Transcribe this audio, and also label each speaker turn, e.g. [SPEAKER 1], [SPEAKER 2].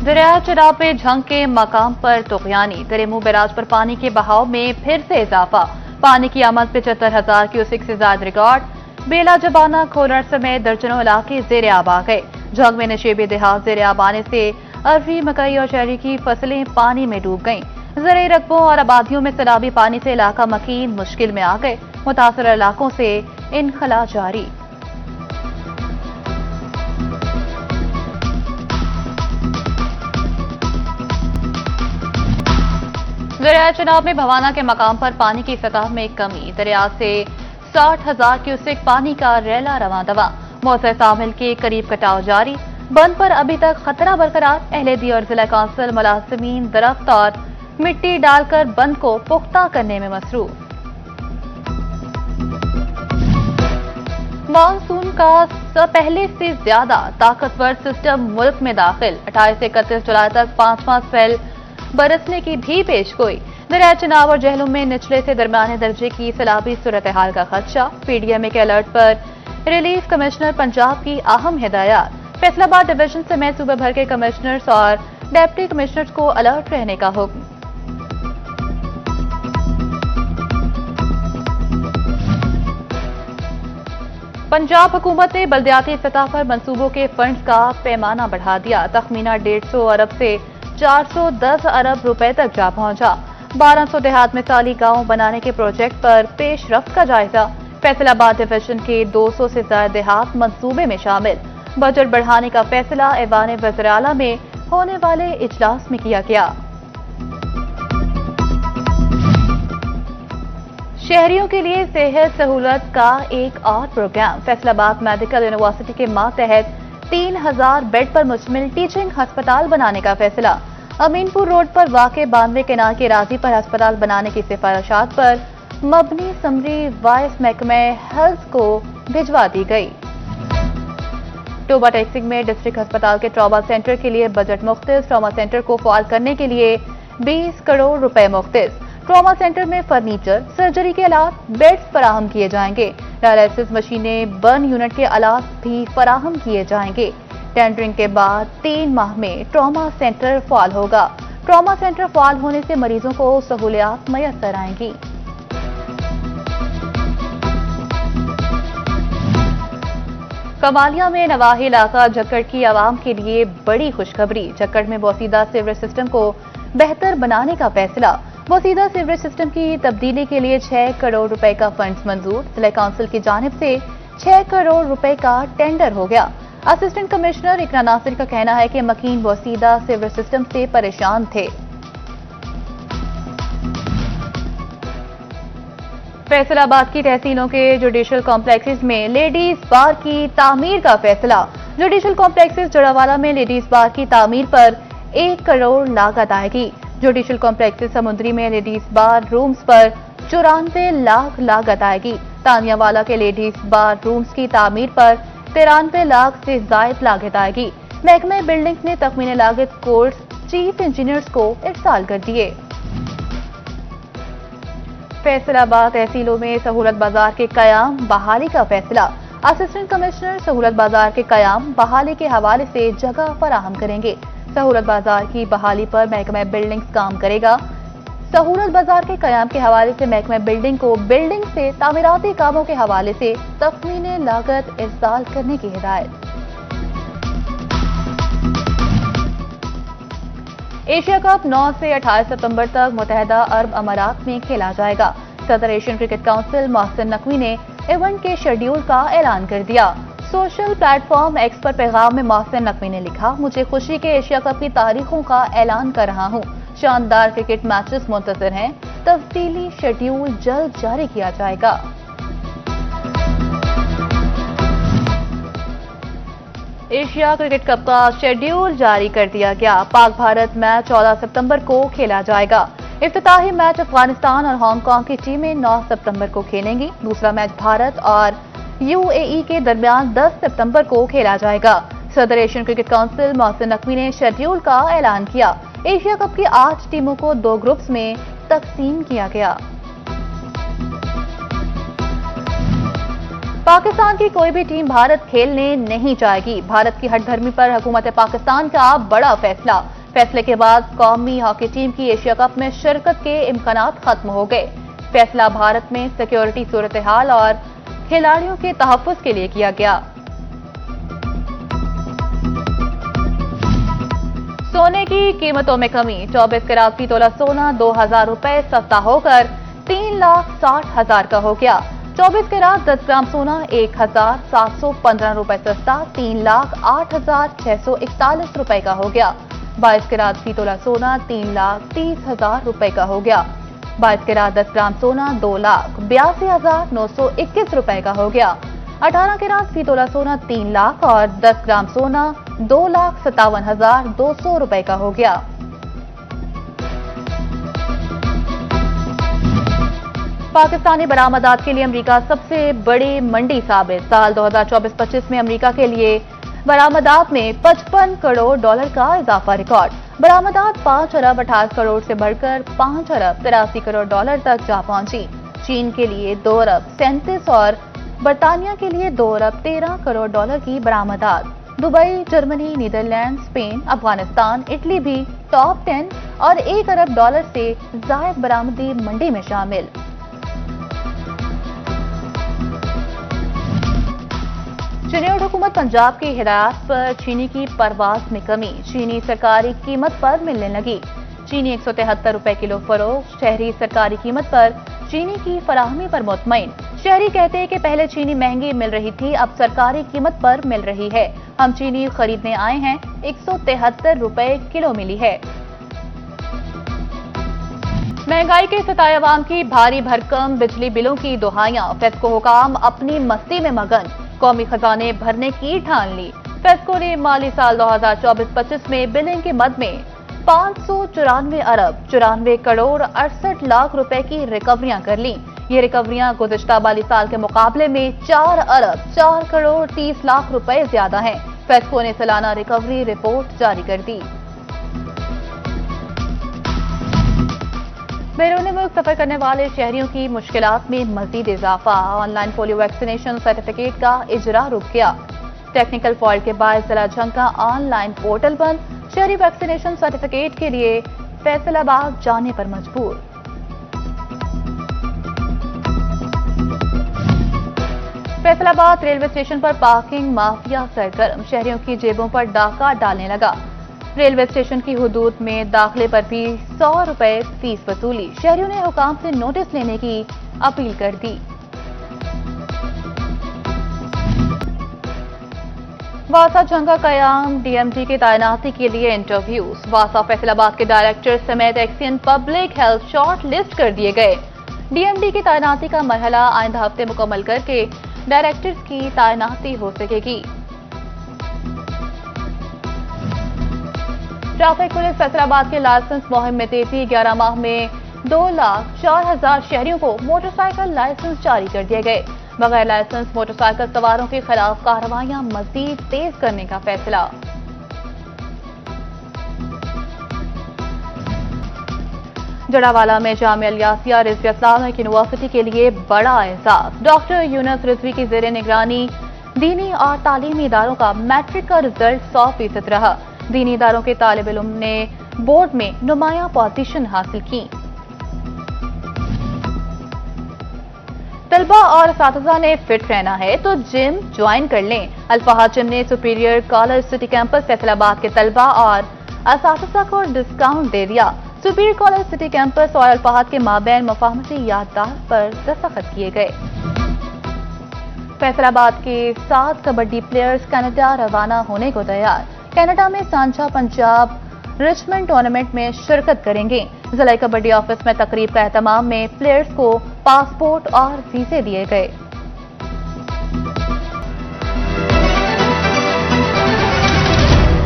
[SPEAKER 1] दरिया चनाब में झंग के मकाम पर तुगयानी। दरेमू बैराज पर पानी के बहाव में फिर से इजाफा। पानी की आमद 75,000 क्यूसेक से ज्यादा रिकॉर्ड। बेला जबाना खोलर समेत दर्जनों इलाके जेर आब आ गए। झंग में नशेबी देहात जेर आब आने से अरवी, मकई और चेरी की फसलें पानी में डूब गईं। ज़राई रकबों और आबादियों में सैलाबी पानी से इलाका मकीन मुश्किल में आ गए। मुतासर इलाकों से इनखला जारी। दरिया चनाब में भवाना के मकाम पर पानी की सतह में कमी। दरिया से 60,000 क्यूसेक पानी का रैला रवां दवा। मौसम तामिल के करीब कटाव जारी। बंद पर अभी तक खतरा बरकरार। अहलेदी और जिला काउंसिल मुलाजिमीन दरख्त और मिट्टी डालकर बंद को पुख्ता करने में मसरूफ। मानसून का पहले से ज्यादा ताकतवर सिस्टम मुल्क में दाखिल। 28 से 31 जुलाई तक 5 स्पेल बरसने की भी पेशगोई। दरिया चनाब और जहलुम में निचले से दरमियाने दर्जे की सैलाबी सूरत हाल का खदशा। पीडीएमए के अलर्ट पर रिलीफ कमिश्नर पंजाब की अहम हिदायत। फैसलाबाद डिवीजन समेत सूबे भर के कमिश्नर्स और डिप्टी कमिश्नर्स को अलर्ट रहने का हुक्म। पंजाब हुकूमत ने बल्दियाती सतह पर मंसूबों के फंड्स का पैमाना बढ़ा दिया। तखमीना 150 अरब से 410 अरब रुपए तक जा पहुंचा। 1200 देहात मिसाली गांव बनाने के प्रोजेक्ट पर पेशरफ्त का जायजा। फैसलाबाद डिवीजन के 200 से ज्यादा देहात मंसूबे में शामिल। बजट बढ़ाने का फैसला ऐवान वज़ीर आला में होने वाले इजलास में किया गया। शहरियों के लिए सेहत सहूलत का एक और प्रोग्राम। फैसलाबाद मेडिकल यूनिवर्सिटी के मातहत 3000 बेड पर मुश्तमिल टीचिंग अस्पताल बनाने का फैसला। अमीनपुर रोड पर वाक़े 92 केनाल के राजी पर अस्पताल बनाने की सिफारिशात पर मबनी समरी वाइस महकमे हेल्थ को भिजवा दी गई। टोबा टेक्सिंग में डिस्ट्रिक्ट अस्पताल के ट्रॉमा सेंटर के लिए बजट मुख्तिस। ट्रॉमा सेंटर को फाल करने के लिए 20 करोड़ रुपए मुख्तिस। ट्रॉमा सेंटर में फर्नीचर, सर्जरी के आलात, बेड्स फराहम किए जाएंगे। डायलिसिस मशीनें, बर्न यूनिट के आलात भी फराहम किए जाएंगे। टेंडरिंग के बाद 3 माह में ट्रॉमा सेंटर फाल होगा। ट्रॉमा सेंटर फाल होने से मरीजों को सहूलियात मयसर आएंगी। कमालिया में नवाही इलाका झक्कड़ की आवाम के लिए बड़ी खुशखबरी। झक्कड़ में बोसीदा सीवरेज सिस्टम को बेहतर बनाने का फैसला। बोसीदा सीवरेज सिस्टम की तब्दीली के लिए 6 करोड़ रुपए का फंड्स मंजूर। जिला काउंसिल की जानिब से 6 करोड़ रुपए का टेंडर हो गया। असिस्टेंट कमिश्नर इकरा नासिर का कहना है कि मकीन बोसीदा सीवरेज सिस्टम से परेशान थे। फैसलाबाद की तहसीलों के जुडिशल कॉम्प्लेक्सेस में लेडीज बार की तामीर का फैसला। जुडिशल कॉम्प्लेक्सेस जड़ावाला में लेडीज बार की तामीर पर 1 करोड़ लागत आएगी। जुडिशल कॉम्प्लेक्सेस समुद्री में लेडीज बार रूम्स पर 94 लाख लागत आएगी। तानियावाला के लेडीज बार रूम्स की तामीर पर 93 लाख से जायद लागत आएगी। महकमे बिल्डिंग्स ने तखमीने लागत कोर्ट्स चीफ इंजीनियर्स को इरसाल कर दिए। फैसलाबाद तहसीलों में सहूलत बाजार के कयाम बहाली का फैसला। असिस्टेंट कमिश्नर सहूलत बाजार के कयाम बहाली के हवाले से जगह फराहम करेंगे। सहूलत बाजार की बहाली पर महकमा बिल्डिंग्स काम करेगा। सहूलत बाजार के कयाम के हवाले से महकमा बिल्डिंग को बिल्डिंग से तामीराती कामों के हवाले से तखमीने लागत इरसाल करने की हिदायत। एशिया कप 9 से 28 सितंबर तक मुत्तहदा अरब अमारात में खेला जाएगा। सदर Asian cricket council Mohsin Naqvi ने इवेंट के शेड्यूल का ऐलान कर दिया। सोशल प्लेटफॉर्म एक्स पर पैगाम में मोहसिन नकवी ने लिखा, मुझे खुशी के एशिया कप की तारीखों का ऐलान कर रहा हूं। शानदार क्रिकेट मैचेस मुंतज़िर हैं। तफसीली शेड्यूल जल्द जारी किया जाएगा। एशिया क्रिकेट कप का शेड्यूल जारी कर दिया गया। पाक भारत मैच 14 सितंबर को खेला जाएगा। इफ्तिताही मैच अफगानिस्तान और हांगकांग की टीमें 9 सितंबर को खेलेंगी। दूसरा मैच भारत और यूएई के दरमियान 10 सितंबर को खेला जाएगा। सदर Asian cricket council Mohsin Naqvi ने शेड्यूल का ऐलान किया। एशिया कप की 8 टीमों को 2 ग्रुप्स में तकसीम किया गया। पाकिस्तान की कोई भी टीम भारत खेलने नहीं जाएगी। भारत की हठधर्मी पर हुकूमत पाकिस्तान का बड़ा फैसला। फैसले के बाद कौमी हॉकी टीम की एशिया कप में शिरकत के इम्कानात खत्म हो गए। फैसला भारत में सिक्योरिटी सूरत हाल और खिलाड़ियों के तहफ्फुज़ के लिए किया गया। सोने की कीमतों में कमी। 24 कैरेट फी तोला सोना 2000 रुपए सस्ता होकर 3,60,000 का हो गया। 24 कैरेट 10 ग्राम सोना 1,715 रुपए सस्ता 3,08,641 रुपए का हो गया। 22 कैरेट फी तोला सोना 3,30,000 रुपए का हो गया। 22 कैरेट 10 ग्राम सोना 2,82,921 रुपए का हो गया। 18 कैरेट फी तोला सोना 3 लाख और 10 ग्राम सोना 2,57,200 रुपए का हो गया। पाकिस्तानी बरामदात के लिए अमेरिका सबसे बड़ी मंडी साबित। साल 2024-25 में अमेरिका के लिए बरामदात में 55 करोड़ डॉलर का इजाफा रिकॉर्ड। बरामदात 5 अरब 28 करोड़ से बढ़कर 5 अरब 83 करोड़ डॉलर तक जा पहुंची। चीन के लिए 2 अरब 37 और बरतानिया के लिए 2 अरब 13 करोड़ डॉलर की बरामदात। Dubai, Germany, Netherlands, Spain, Afghanistan, Italy भी टॉप 10 और 1 अरब डॉलर से जायद बरामदी मंडी में शामिल। चीनी हुकूमत पंजाब की हिदायत पर चीनी की परवास में कमी। चीनी सरकारी कीमत पर मिलने लगी। चीनी 173 रुपए किलो फरोख्त। शहरी सरकारी कीमत पर चीनी की फराहमी पर मुतमईन। शहरी कहते हैं कि पहले चीनी महंगी मिल रही थी, अब सरकारी कीमत पर मिल रही है। हम चीनी खरीदने आए हैं, 173 रुपए किलो मिली है। महंगाई के सताए अवाम की भारी भरकम बिजली बिलों की दुहाइयां। फेस्को हुकाम अपनी मस्ती में मगन। कौमी खजाने भरने की ठान ली। फेस्को ने माली साल 2024-25 में बिलिंग के मद में 594 अरब 94 करोड़ 68 लाख रुपए की रिकवरियां कर ली। ये रिकवरियां गुज़िश्ता माली साल के मुकाबले में 4 अरब 4 करोड़ 30 लाख रुपए ज्यादा हैं। फेस्को ने सालाना रिकवरी रिपोर्ट जारी कर दी। बैरून मुल्क सफर करने वाले शहरियों की मुश्किलात में मजीद इजाफा। ऑनलाइन पोलियो वैक्सीनेशन सर्टिफिकेट का इजरा रुक गया। टेक्निकल फॉल्ट के बाद जिला झंग का ऑनलाइन पोर्टल बंद। शहरी वैक्सीनेशन सर्टिफिकेट के लिए फैसलाबाद जाने पर मजबूर। फैसलाबाद रेलवे स्टेशन पर पार्किंग माफिया सरगर्म। शहरियों की जेबों पर डाका डालने लगा। रेलवे स्टेशन की हुदूद में दाखिले पर भी 100 रुपए फीस वसूली। शहरियों ने हुकाम से नोटिस लेने की अपील कर दी। वासा झंग का कयाम। डीएमडी की तैनाती के लिए इंटरव्यूज। वासा फैसलाबाद के डायरेक्टर समेत एक्सियन पब्लिक हेल्थ शॉर्ट लिस्ट कर दिए गए। डीएमडी की तैनाती का मरहला आइंदा हफ्ते मुकम्मल करके डायरेक्टर्स की तैनाती हो सकेगी। ट्रैफिक पुलिस फैसलाबाद के लाइसेंस मुहिम में तेजी। 11 माह में 2,04,000 शहरियों को मोटरसाइकिल लाइसेंस जारी कर दिए गए। बगैर लाइसेंस मोटरसाइकिल सवारों के खिलाफ कार्रवाइयां मजीद तेज करने का फैसला। जड़ावाला में जामिया अलियासिया रिजवी इस्लामिक यूनिवर्सिटी के लिए बड़ा एहसास। डॉक्टर यूनुस रिजवी की जेर निगरानी दीनी और तालीमी इदारों का मैट्रिक का रिजल्ट 100% रहा। दीनी इदारों के तालिब इल्म ने बोर्ड में नुमाया पोजीशन हासिल की। तलबा और असातिज़ा ने फिट रहना है तो जिम ज्वाइन कर लें। अल्फाहाद जिम ने superior college city campus Faisalabad के तलबा और असातिज़ा को डिस्काउंट दे दिया। सुपीरियर कॉलेज सिटी कैंपस और अल्फाहाद के माबैन मुफाहमती याददाश्त पर दस्तखत किए गए। फैसलाबाद के 7 कबड्डी प्लेयर्स कनाडा रवाना होने को तैयार। कनाडा में सांझा पंजाब रिचमंड टूर्नामेंट में शिरकत करेंगे। जिला कबड्डी ऑफिस में तकरीब का एहतमाम में प्लेयर्स को पासपोर्ट और वीजे दिए गए।